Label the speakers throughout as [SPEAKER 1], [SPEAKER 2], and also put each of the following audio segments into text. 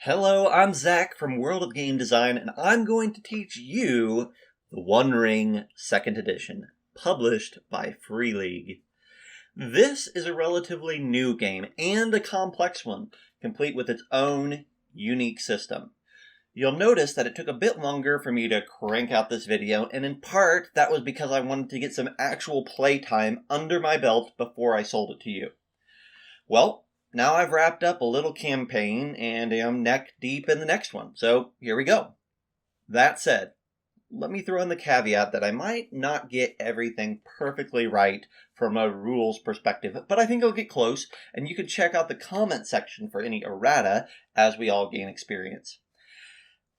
[SPEAKER 1] Hello, I'm Zach from World of Game Design, and I'm going to teach you the One Ring 2nd Edition, published by Free League. This is a relatively new game, and a complex one, complete with its own unique system. You'll notice that it took a bit longer for me to crank out this video, and in part, that was because I wanted to get some actual playtime under my belt before I sold it to you. Well, now I've wrapped up a little campaign and am neck deep in the next one, so here we go. That said, let me throw in the caveat that I might not get everything perfectly right from a rules perspective, but I think I'll get close, and you can check out the comment section for any errata as we all gain experience.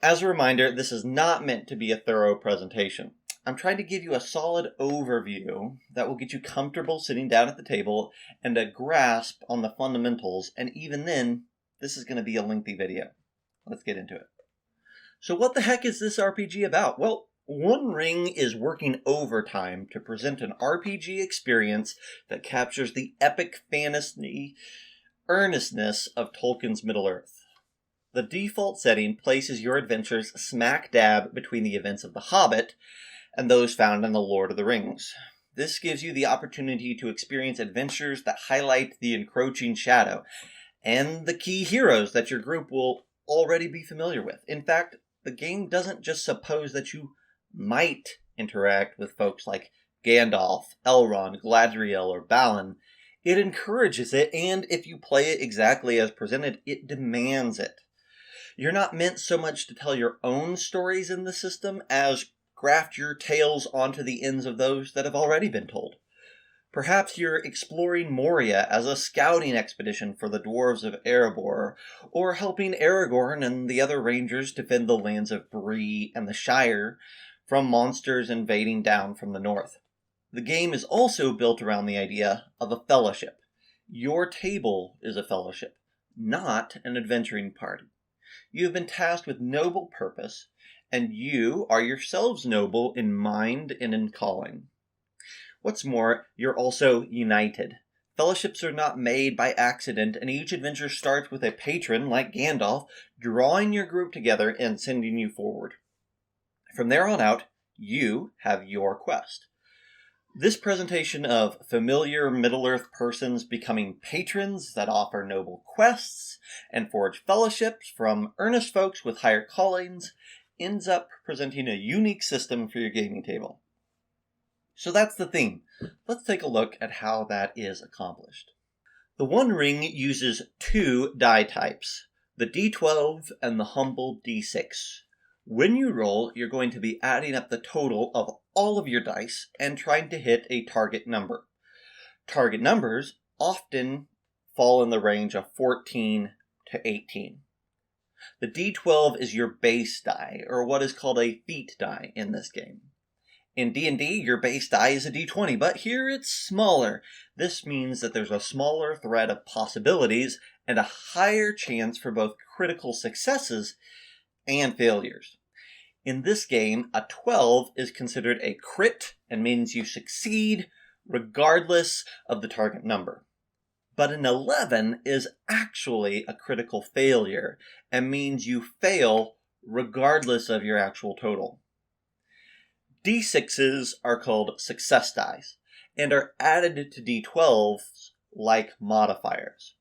[SPEAKER 1] As a reminder, this is not meant to be a thorough presentation. I'm trying to give you a solid overview that will get you comfortable sitting down at the table and a grasp on the fundamentals, and even then, this is going to be a lengthy video. Let's get into it. So what the heck is this RPG about? Well, One Ring is working overtime to present an RPG experience that captures the epic fantasy earnestness of Tolkien's Middle-earth. The default setting places your adventures smack dab between the events of The Hobbit and those found in The Lord of the Rings. This gives you the opportunity to experience adventures that highlight the encroaching shadow and the key heroes that your group will already be familiar with. In fact, the game doesn't just suppose that you might interact with folks like Gandalf, Elrond, Galadriel, or Balin. It encourages it, and if you play it exactly as presented, it demands it. You're not meant so much to tell your own stories in the system as graft your tales onto the ends of those that have already been told. Perhaps you're exploring Moria as a scouting expedition for the dwarves of Erebor, or helping Aragorn and the other rangers defend the lands of Bree and the Shire from monsters invading down from the north. The game is also built around the idea of a fellowship. Your table is a fellowship, not an adventuring party. You have been tasked with noble purpose, and you are yourselves noble in mind and in calling. What's more, you're also united. Fellowships are not made by accident, and each adventure starts with a patron, like Gandalf, drawing your group together and sending you forward. From there on out, you have your quest. This presentation of familiar Middle-earth persons becoming patrons that offer noble quests and forge fellowships from earnest folks with higher callings ends up presenting a unique system for your gaming table. So that's the theme. Let's take a look at how that is accomplished. The One Ring uses two die types, the D12 and the humble D6. When you roll, you're going to be adding up the total of all of your dice and trying to hit a target number. Target numbers often fall in the range of 14 to 18. The D12 is your base die, or what is called a feat die in this game. In D&D, your base die is a D20, but here it's smaller. This means that there's a smaller thread of possibilities and a higher chance for both critical successes and failures. In this game, a 12 is considered a crit and means you succeed regardless of the target number. But an 11 is actually a critical failure and means you fail regardless of your actual total. D6s are called success dice and are added to D12s like modifiers.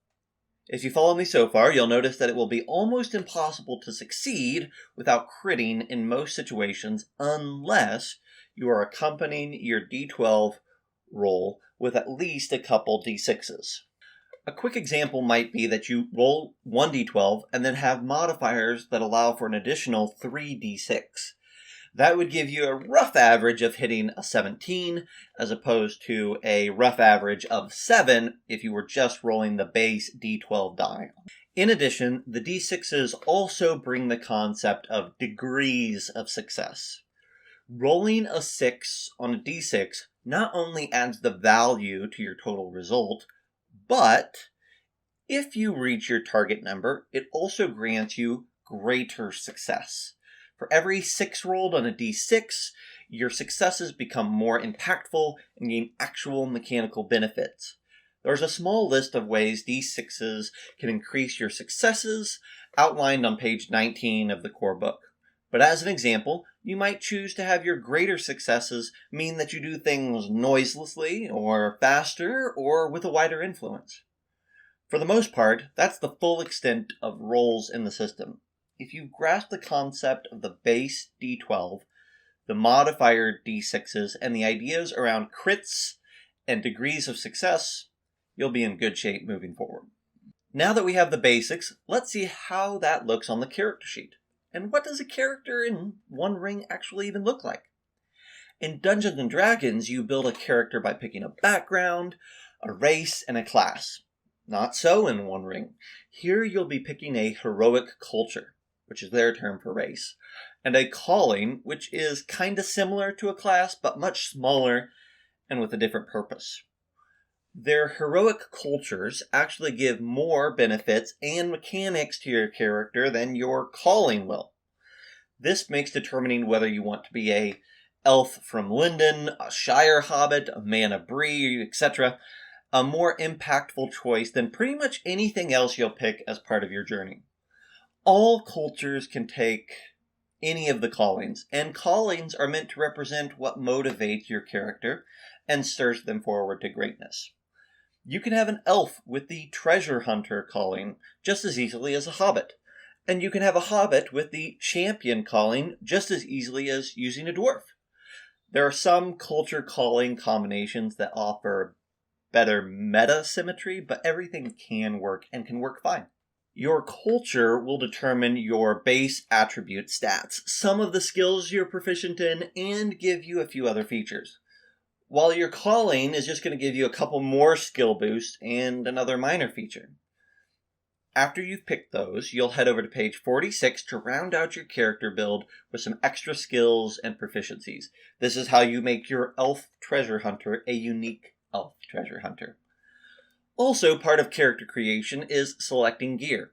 [SPEAKER 1] If you follow me so far, you'll notice that it will be almost impossible to succeed without critting in most situations unless you are accompanying your D12 roll with at least a couple D6s. A quick example might be that you roll 1d12 and then have modifiers that allow for an additional 3d6. That would give you a rough average of hitting a 17, as opposed to a rough average of 7 if you were just rolling the base d12 die. In addition, the d6s also bring the concept of degrees of success. Rolling a 6 on a d6 not only adds the value to your total result, but if you reach your target number, it also grants you greater success. For every 6 rolled on a d6, your successes become more impactful and gain actual mechanical benefits. There's a small list of ways d6s can increase your successes, outlined on page 19 of the core book. But as an example, you might choose to have your greater successes mean that you do things noiselessly, or faster, or with a wider influence. For the most part, that's the full extent of roles in the system. If you grasp the concept of the base D12, the modifier D6s, and the ideas around crits and degrees of success, you'll be in good shape moving forward. Now that we have the basics, let's see how that looks on the character sheet. And what does a character in One Ring actually even look like? In Dungeons & Dragons, you build a character by picking a background, a race, and a class. Not so in One Ring. Here you'll be picking a heroic culture, which is their term for race, and a calling, which is kinda similar to a class, but much smaller and with a different purpose. Their heroic cultures actually give more benefits and mechanics to your character than your calling will. This makes determining whether you want to be a elf from Linden, a Shire hobbit, a man of Bree, etc., a more impactful choice than pretty much anything else you'll pick as part of your journey. All cultures can take any of the callings, and callings are meant to represent what motivates your character and stirs them forward to greatness. You can have an elf with the treasure hunter calling just as easily as a hobbit, and you can have a hobbit with the champion calling just as easily as using a dwarf. There are some culture calling combinations that offer better meta symmetry, but everything can work and can work fine. Your culture will determine your base attribute stats, some of the skills you're proficient in, and give you a few other features. While your calling is just going to give you a couple more skill boosts and another minor feature. After you've picked those, you'll head over to page 46 to round out your character build with some extra skills and proficiencies. This is how you make your elf treasure hunter a unique elf treasure hunter. Also, part of character creation is selecting gear.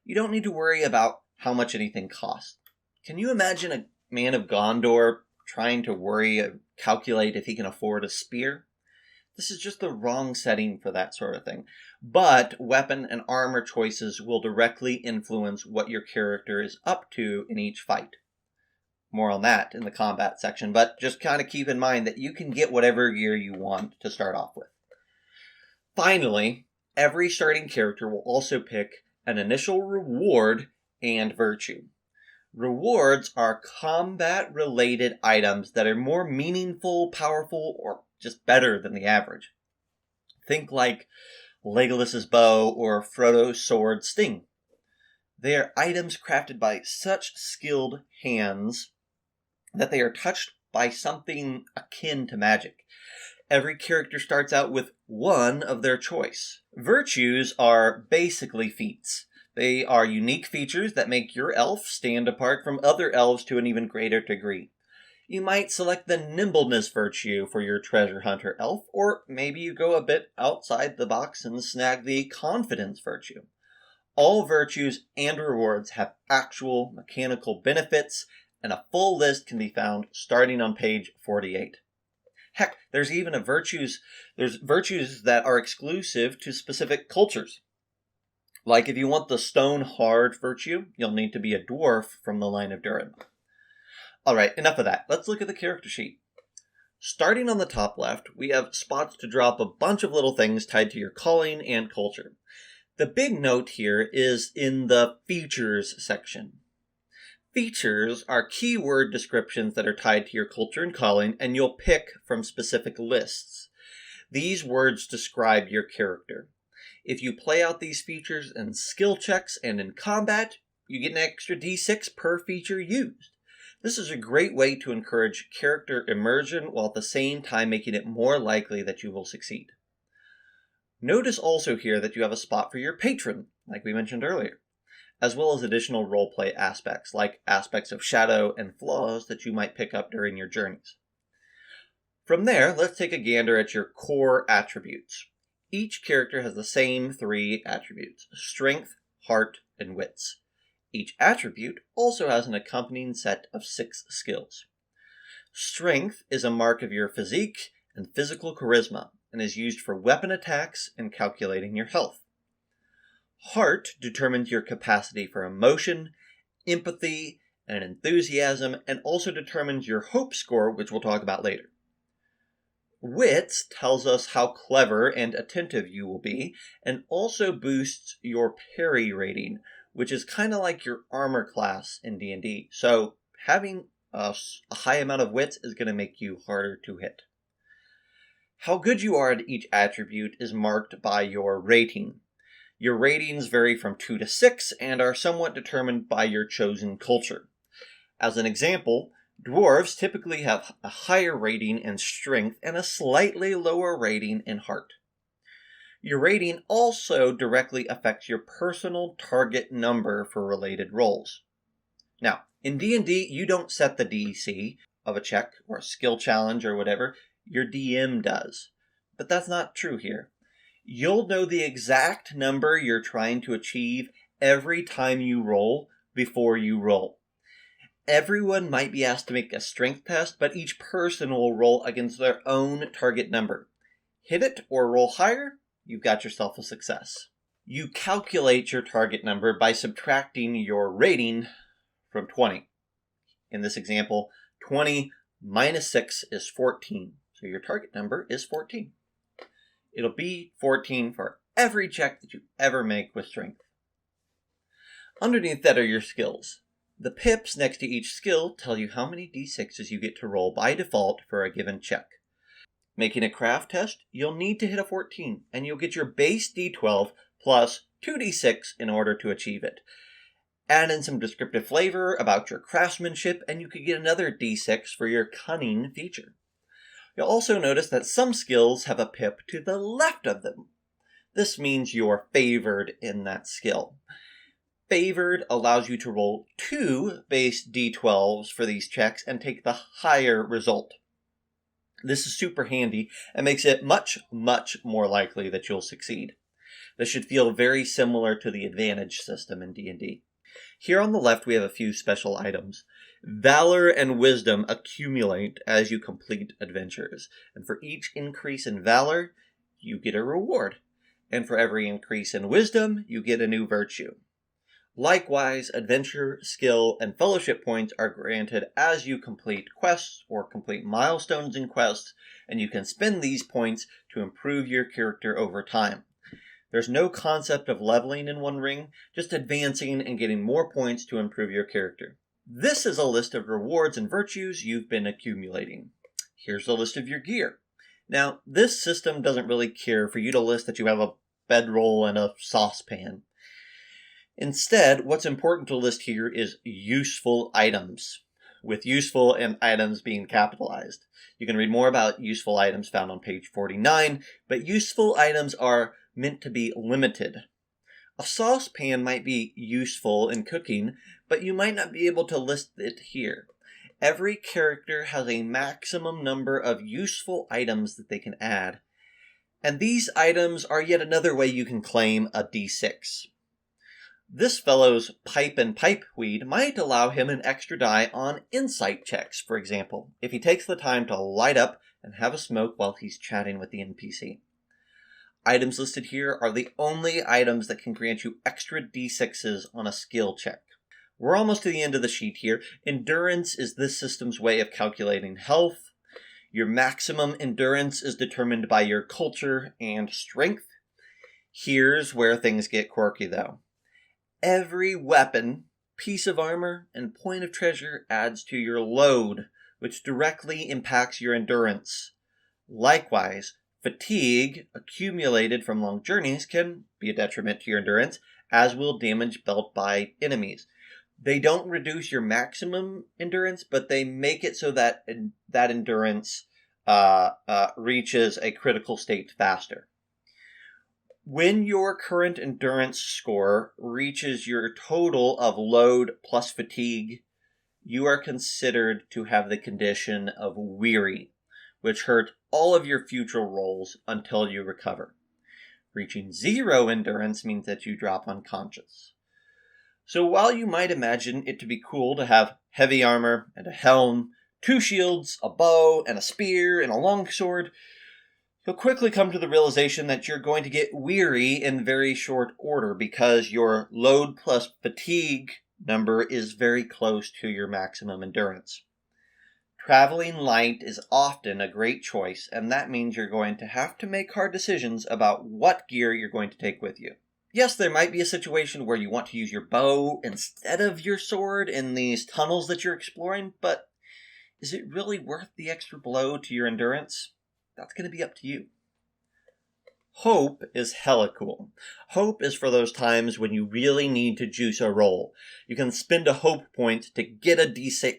[SPEAKER 1] You don't need to worry about how much anything costs. Can you imagine a man of Gondor trying to calculate if he can afford a spear? This is just the wrong setting for that sort of thing. But weapon and armor choices will directly influence what your character is up to in each fight. More on that in the combat section, but just kind of keep in mind that you can get whatever gear you want to start off with. Finally, every starting character will also pick an initial reward and virtue. Rewards are combat-related items that are more meaningful, powerful, or just better than the average. Think like Legolas's bow or Frodo's sword sting. They are items crafted by such skilled hands that they are touched by something akin to magic. Every character starts out with one of their choice. Virtues are basically feats. They are unique features that make your elf stand apart from other elves to an even greater degree. You might select the nimbleness virtue for your treasure hunter elf, or maybe you go a bit outside the box and snag the confidence virtue. All virtues and rewards have actual mechanical benefits, and a full list can be found starting on page 48. Heck, there's even virtues that are exclusive to specific cultures. Like if you want the stone hard virtue, you'll need to be a dwarf from the line of Durin. Alright, enough of that. Let's look at the character sheet. Starting on the top left, we have spots to drop a bunch of little things tied to your calling and culture. The big note here is in the features section. Features are keyword descriptions that are tied to your culture and calling, and you'll pick from specific lists. These words describe your character. If you play out these features in skill checks and in combat, you get an extra D6 per feature used. This is a great way to encourage character immersion while at the same time making it more likely that you will succeed. Notice also here that you have a spot for your patron, like we mentioned earlier, as well as additional roleplay aspects, like aspects of shadow and flaws that you might pick up during your journeys. From there, let's take a gander at your core attributes. Each character has the same 3 attributes: strength, heart, and wits. Each attribute also has an accompanying set of 6 skills. Strength is a mark of your physique and physical charisma, and is used for weapon attacks and calculating your health. Heart determines your capacity for emotion, empathy, and enthusiasm, and also determines your hope score, which we'll talk about later. Wits tells us how clever and attentive you will be, and also boosts your parry rating, which is kind of like your armor class in D&D. So having a high amount of wits is going to make you harder to hit. How good you are at each attribute is marked by your rating. Your ratings vary from 2 to 6 and are somewhat determined by your chosen culture. As an example, dwarves typically have a higher rating in strength and a slightly lower rating in heart. Your rating also directly affects your personal target number for related roles. Now, in D&D, you don't set the DC of a check or a skill challenge or whatever. Your DM does. But that's not true here. You'll know the exact number you're trying to achieve every time you roll before you roll. Everyone might be asked to make a strength test, but each person will roll against their own target number. Hit it or roll higher, you've got yourself a success. You calculate your target number by subtracting your rating from 20. In this example, 20 minus 6 is 14. So your target number is 14. It'll be 14 for every check that you ever make with strength. Underneath that are your skills. The pips next to each skill tell you how many d6s you get to roll by default for a given check. Making a craft test, you'll need to hit a 14, and you'll get your base d12 plus 2d6 in order to achieve it. Add in some descriptive flavor about your craftsmanship, and you could get another d6 for your cunning feature. You'll also notice that some skills have a pip to the left of them. This means you're favored in that skill. Favored allows you to roll 2 base d12s for these checks and take the higher result. This is super handy and makes it much, much more likely that you'll succeed. This should feel very similar to the advantage system in D&D. Here on the left we have a few special items. Valor and wisdom accumulate as you complete adventures, and for each increase in valor, you get a reward, and for every increase in wisdom, you get a new virtue. Likewise, adventure, skill, and fellowship points are granted as you complete quests or complete milestones in quests, and you can spend these points to improve your character over time. There's no concept of leveling in One Ring, just advancing and getting more points to improve your character. This is a list of rewards and virtues you've been accumulating. Here's a list of your gear. Now, this system doesn't really care for you to list that you have a bedroll and a saucepan. Instead, what's important to list here is useful items, with useful and items being capitalized. You can read more about useful items found on page 49, but useful items are meant to be limited. A saucepan might be useful in cooking, but you might not be able to list it here. Every character has a maximum number of useful items that they can add, and these items are yet another way you can claim a D6. This fellow's pipe and pipeweed might allow him an extra die on insight checks, for example, if he takes the time to light up and have a smoke while he's chatting with the NPC. Items listed here are the only items that can grant you extra d6s on a skill check. We're almost to the end of the sheet here. Endurance is this system's way of calculating health. Your maximum endurance is determined by your culture and strength. Here's where things get quirky, though. Every weapon, piece of armor, and point of treasure adds to your load, which directly impacts your endurance. Likewise, fatigue accumulated from long journeys can be a detriment to your endurance, as will damage dealt by enemies. They don't reduce your maximum endurance, but they make it so that that endurance reaches a critical state faster. When your current endurance score reaches your total of load plus fatigue, you are considered to have the condition of weary, which hurt all of your future rolls until you recover. Reaching 0 endurance means that you drop unconscious. So while you might imagine it to be cool to have heavy armor and a helm, 2 shields, a bow, and a spear, and a longsword, You'll quickly come to the realization that you're going to get weary in very short order because your load plus fatigue number is very close to your maximum endurance. Traveling light is often a great choice, and that means you're going to have to make hard decisions about what gear you're going to take with you. Yes, there might be a situation where you want to use your bow instead of your sword in these tunnels that you're exploring, but is it really worth the extra blow to your endurance? That's going to be up to you. Hope is hella cool. Hope is for those times when you really need to juice a roll. You can spend a hope point to get a d6,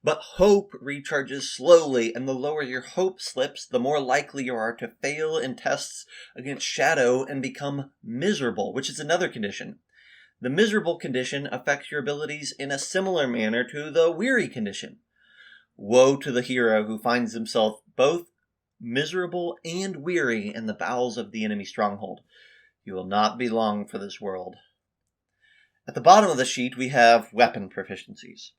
[SPEAKER 1] but hope recharges slowly, and the lower your hope slips, the more likely you are to fail in tests against shadow and become miserable, which is another condition. The miserable condition affects your abilities in a similar manner to the weary condition. Woe to the hero who finds himself both miserable and weary in the bowels of the enemy stronghold. You will not be long for this world. At the bottom of the sheet, we have weapon proficiencies.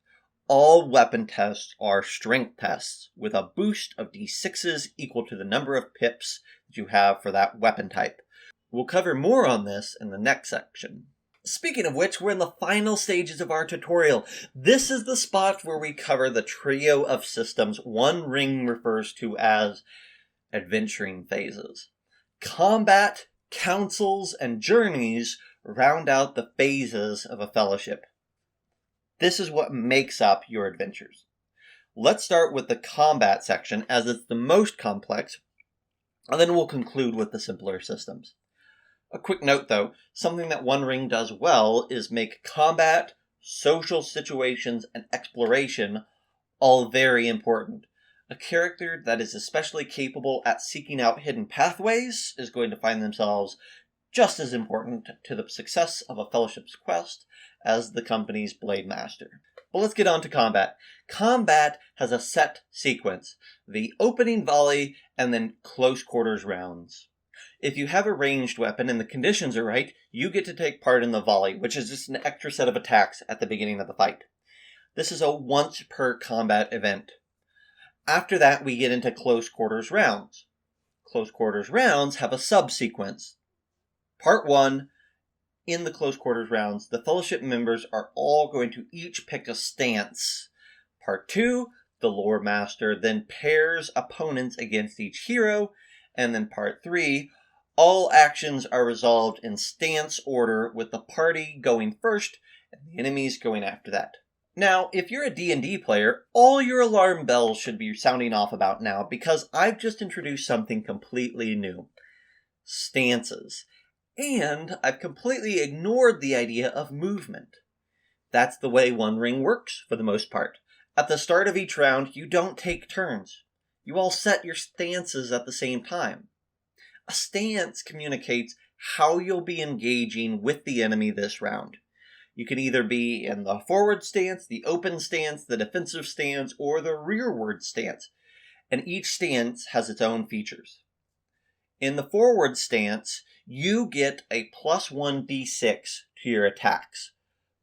[SPEAKER 1] All weapon tests are strength tests, with a boost of d6s equal to the number of pips that you have for that weapon type. We'll cover more on this in the next section. Speaking of which, we're in the final stages of our tutorial. This is the spot where we cover the trio of systems One Ring refers to as adventuring phases. Combat, councils, and journeys round out the phases of a fellowship. This is what makes up your adventures. Let's start with the combat section, as it's the most complex, and then we'll conclude with the simpler systems. A quick note though, something that One Ring does well is make combat, social situations, and exploration all very important. A character that is especially capable at seeking out hidden pathways is going to find themselves just as important to the success of a fellowship's quest as the company's blade master. But let's get on to combat. Combat has a set sequence: the opening volley and then close quarters rounds. If you have a ranged weapon and the conditions are right, you get to take part in the volley, which is just an extra set of attacks at the beginning of the fight. This is a once per combat event. After that, we get into close quarters rounds. Close quarters rounds have a subsequence. Part 1, in the close quarters rounds, the fellowship members are all going to each pick a stance. Part 2, the lore master then pairs opponents against each hero. And then part 3, all actions are resolved in stance order, with the party going first and the enemies going after that. Now, if you're a D&D player, all your alarm bells should be sounding off about now, because I've just introduced something completely new. Stances. And I've completely ignored the idea of movement. That's the way One Ring works, for the most part. At the start of each round, you don't take turns. You all set your stances at the same time. A stance communicates how you'll be engaging with the enemy this round. You can either be in the forward stance, the open stance, the defensive stance, or the rearward stance, and each stance has its own features. In the forward stance, you get a +1 d6 to your attacks,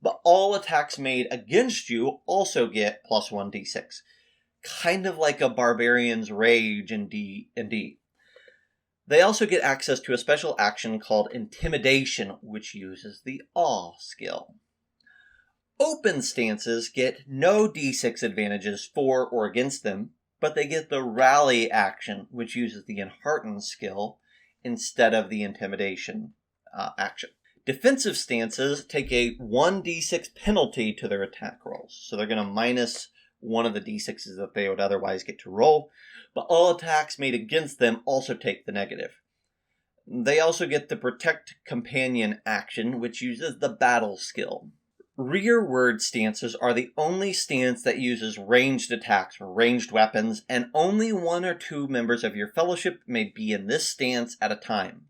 [SPEAKER 1] but all attacks made against you also get +1 d6, kind of like a barbarian's rage in D&D. They also get access to a special action called Intimidation, which uses the Awe skill. Open stances get no d6 advantages for or against them, but they get the Rally action, which uses the Enhearten skill instead of the Intimidation action. Defensive stances take a 1d6 penalty to their attack rolls, so they're going to minus one of the d6s that they would otherwise get to roll, but all attacks made against them also take the negative. They also get the Protect Companion action, which uses the Battle skill. Rearward stances are the only stance that uses ranged attacks or ranged weapons, and only 1 or 2 members of your fellowship may be in this stance at a time.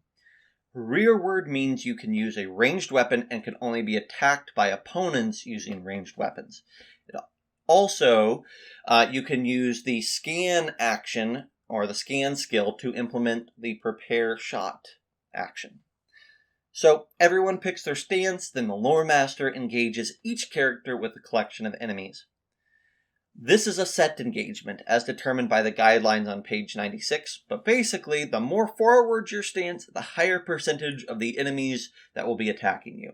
[SPEAKER 1] Rearward means you can use a ranged weapon and can only be attacked by opponents using ranged weapons. Also, you can use the Scan action or the Scan skill to implement the Prepare Shot action. So everyone picks their stance, then the lore master engages each character with a collection of enemies. This is a set engagement as determined by the guidelines on page 96, but basically the more forward your stance, the higher percentage of the enemies that will be attacking you.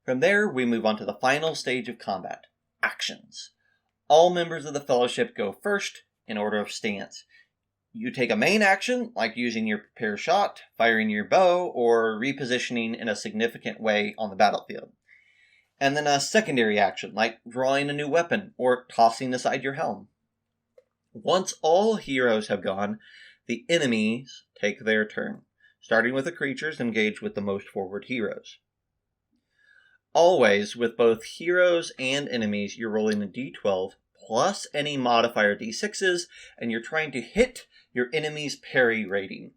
[SPEAKER 1] From there, we move on to the final stage of combat, actions. All members of the Fellowship go first in order of stance. You take a main action, like using your prepare shot, firing your bow, or repositioning in a significant way on the battlefield. And then a secondary action, like drawing a new weapon or tossing aside your helm. Once all heroes have gone, the enemies take their turn, starting with the creatures engaged with the most forward heroes. Always, with both heroes and enemies, you're rolling a d12 plus any modifier d6s, and you're trying to hit your enemy's parry rating.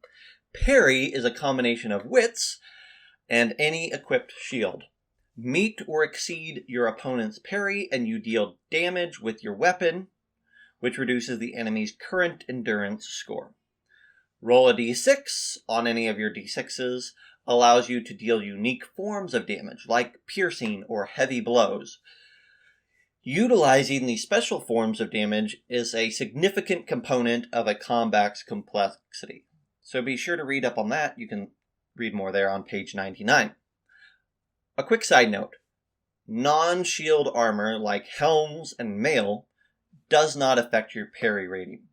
[SPEAKER 1] Parry is a combination of wits and any equipped shield. Meet or exceed your opponent's parry, and you deal damage with your weapon, which reduces the enemy's current endurance score. Roll a d6 on any of your d6s allows you to deal unique forms of damage, like piercing or heavy blows. Utilizing these special forms of damage is a significant component of a combat's complexity. So be sure to read up on that. You can read more there on page 99. A quick side note, non-shield armor like helms and mail does not affect your parry rating,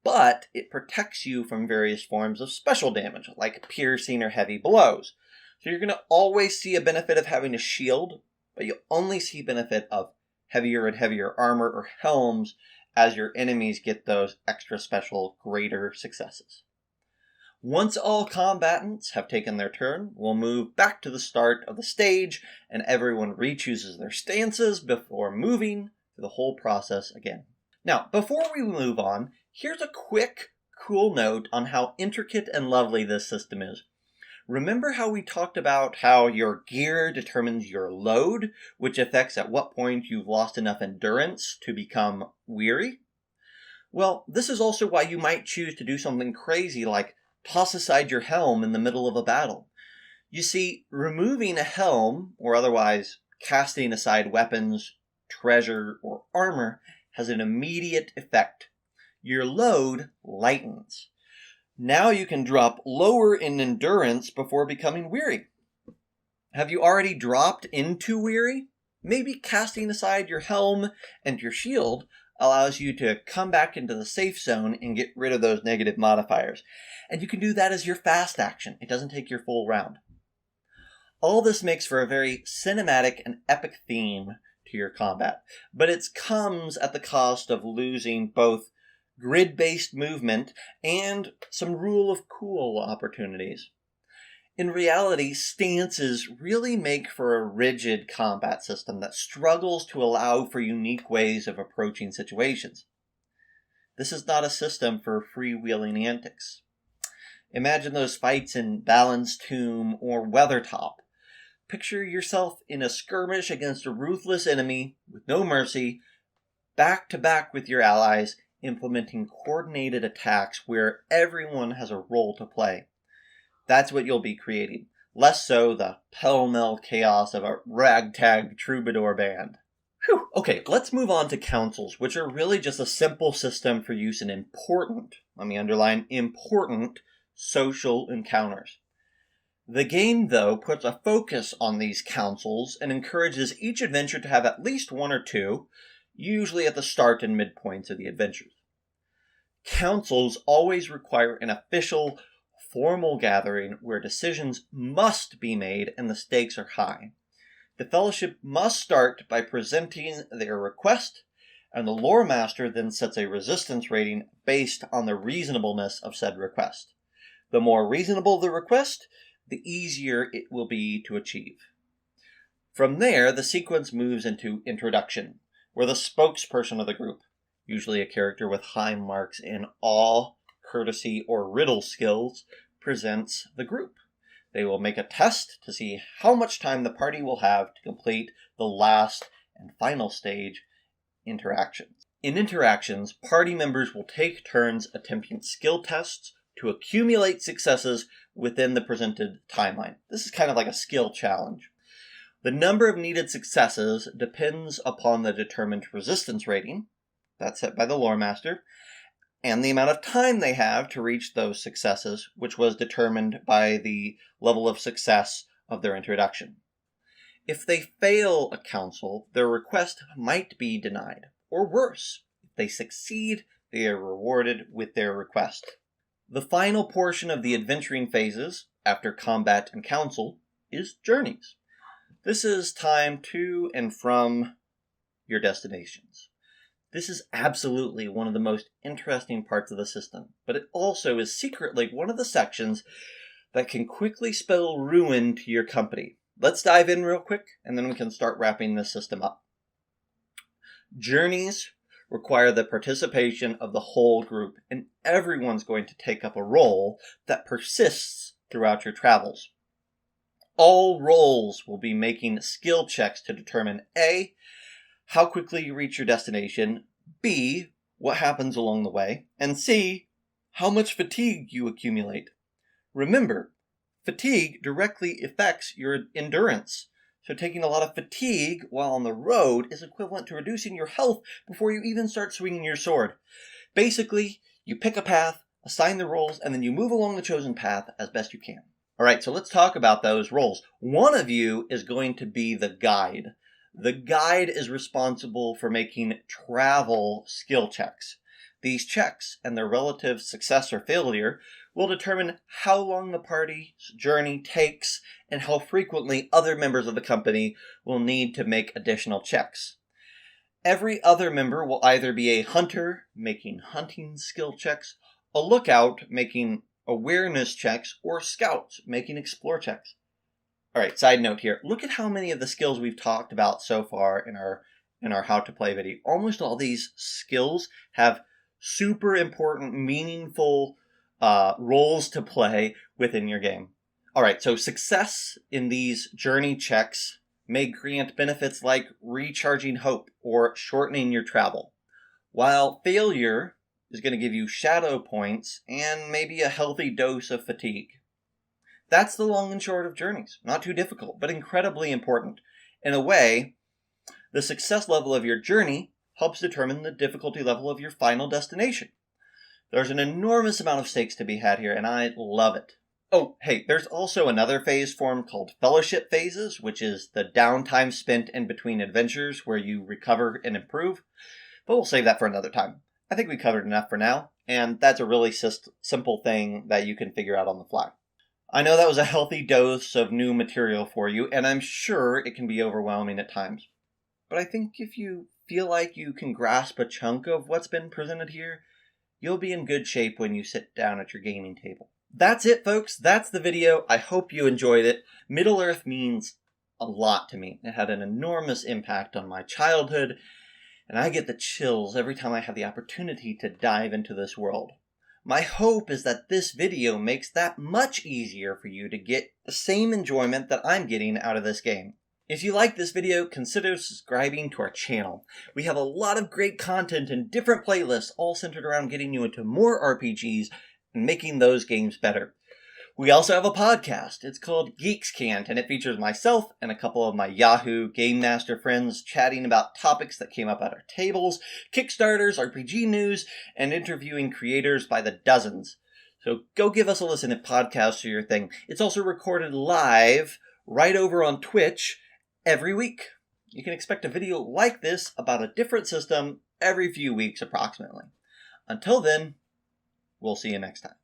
[SPEAKER 1] but it protects you from various forms of special damage like piercing or heavy blows. So you're going to always see a benefit of having a shield, but you'll only see benefit of heavier and heavier armor or helms as your enemies get those extra special greater successes. Once all combatants have taken their turn, we'll move back to the start of the stage, and everyone re-chooses their stances before moving through the whole process again. Now, before we move on, here's a quick, cool note on how intricate and lovely this system is. Remember how we talked about how your gear determines your load, which affects at what point you've lost enough endurance to become weary? Well, this is also why you might choose to do something crazy like toss aside your helm in the middle of a battle. You see, removing a helm, or otherwise casting aside weapons, treasure, or armor, has an immediate effect. Your load lightens. Now you can drop lower in endurance before becoming weary. Have you already dropped into weary? Maybe casting aside your helm and your shield allows you to come back into the safe zone and get rid of those negative modifiers. And you can do that as your fast action. It doesn't take your full round. All this makes for a very cinematic and epic theme to your combat, but it comes at the cost of losing both grid-based movement and some rule of cool opportunities. In reality, stances really make for a rigid combat system that struggles to allow for unique ways of approaching situations. This is not a system for freewheeling antics. Imagine those fights in Balin's Tomb or Weathertop. Picture yourself in a skirmish against a ruthless enemy with no mercy, back to back with your allies, implementing coordinated attacks where everyone has a role to play. That's what you'll be creating, less so the pell-mell chaos of a ragtag troubadour band. Whew. Okay, let's move on to councils, which are really just a simple system for use in important, let me underline, important social encounters. The game, though, puts a focus on these councils and encourages each adventure to have at least one or two, usually at the start and midpoints of the adventures. Councils always require an official, formal gathering where decisions must be made and the stakes are high. The Fellowship must start by presenting their request, and the lore master then sets a resistance rating based on the reasonableness of said request. The more reasonable the request, the easier it will be to achieve. From there, the sequence moves into introduction, where the spokesperson of the group, usually a character with high marks in awe, courtesy, or riddle skills, presents the group. They will make a test to see how much time the party will have to complete the last and final stage, interactions. In interactions, party members will take turns attempting skill tests to accumulate successes within the presented timeline. This is kind of like a skill challenge. The number of needed successes depends upon the determined resistance rating, that's set by the lore master, and the amount of time they have to reach those successes, which was determined by the level of success of their introduction. If they fail a council, their request might be denied, or worse, if they succeed, they are rewarded with their request. The final portion of the adventuring phases, after combat and council, is journeys. This is time to and from your destinations. This is absolutely one of the most interesting parts of the system, but it also is secretly one of the sections that can quickly spell ruin to your company. Let's dive in real quick, and then we can start wrapping this system up. Journeys require the participation of the whole group, and everyone's going to take up a role that persists throughout your travels. All roles will be making skill checks to determine A, how quickly you reach your destination, B, what happens along the way, and C, how much fatigue you accumulate. Remember, fatigue directly affects your endurance. So taking a lot of fatigue while on the road is equivalent to reducing your health before you even start swinging your sword. Basically, you pick a path, assign the roles, and then you move along the chosen path as best you can. Alright, so let's talk about those roles. One of you is going to be the guide. The guide is responsible for making travel skill checks. These checks and their relative success or failure will determine how long the party's journey takes and how frequently other members of the company will need to make additional checks. Every other member will either be a hunter, making hunting skill checks, a lookout, making awareness checks, or scouts, making explore checks. Alright, side note here. Look at how many of the skills we've talked about so far in our how to play video. Almost all these skills have super important, meaningful roles to play within your game. Alright, so success in these journey checks may grant benefits like recharging hope or shortening your travel, while failure is going to give you shadow points and maybe a healthy dose of fatigue. That's the long and short of journeys. Not too difficult, but incredibly important. In a way, the success level of your journey helps determine the difficulty level of your final destination. There's an enormous amount of stakes to be had here, and I love it. Oh, hey, there's also another phase form called fellowship phases, which is the downtime spent in between adventures where you recover and improve. But we'll save that for another time. I think we covered enough for now, and that's a really simple thing that you can figure out on the fly. I know that was a healthy dose of new material for you, and I'm sure it can be overwhelming at times. But I think if you feel like you can grasp a chunk of what's been presented here, you'll be in good shape when you sit down at your gaming table. That's it, folks. That's the video. I hope you enjoyed it. Middle-earth means a lot to me. It had an enormous impact on my childhood, and I get the chills every time I have the opportunity to dive into this world. My hope is that this video makes that much easier for you to get the same enjoyment that I'm getting out of this game. If you like this video, consider subscribing to our channel. We have a lot of great content and different playlists all centered around getting you into more RPGs and making those games better. We also have a podcast. It's called Geeks Can't, and it features myself and a couple of my Yahoo Game Master friends chatting about topics that came up at our tables, Kickstarters, RPG news, and interviewing creators by the dozens. So go give us a listen if podcasts are your thing. It's also recorded live right over on Twitch every week. You can expect a video like this about a different system every few weeks approximately. Until then, we'll see you next time.